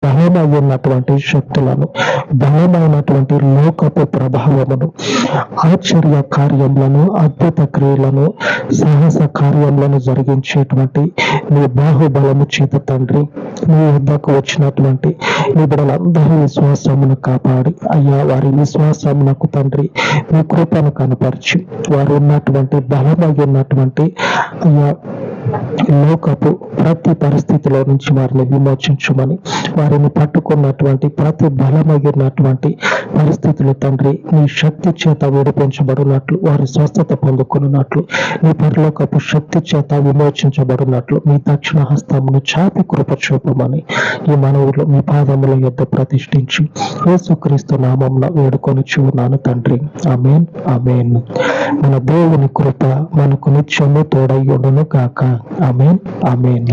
బలమైనటువంటి శక్తులను, బలమైనటువంటి లోకపు ప్రభావమును, ఆశ్చర్య కార్యములను, అద్భుత క్రియలను, సాహస కార్యములను జరిగించేటువంటి నీ బాహుబలము చేత తండ్రి నీ వద్దకు వచ్చినటువంటి నీ బిడ్డలందరి విశ్వాసమును కాపాడి అయ్యా వారి విశ్వాసమునకు తండ్రి నీ కృపను కనపరిచి వారు ఉన్నటువంటి బలమైనటువంటి అయ్యా లోకపు ప్రతి పరిస్థితిలో నుంచి వారిని విమోచించమని, వారిని పట్టుకున్నటువంటి ప్రతి బలమైనటువంటి పరిస్థితులు తండ్రి నీ శక్తి చేత విడిపించబడినట్లు, వారి స్వస్థత పొందుకున్నట్లు, నీ పరలోకపు శక్తి చేత విమోచించబడినట్లు మీ దక్షిణ హస్తమును చాపి కృప చూపమని ఈ మనవులు మీ పాదముల యొద్ద ప్రతిష్ఠించి యేసుక్రీస్తు నామమున వేడుకొని చూన్నాను తండ్రి. ఆమేన్, ఆమేన్. మన దేవుని కృప మనకు నిత్యము తోడయ్యుండును గాక. ఆమేన్, ఆమేన్.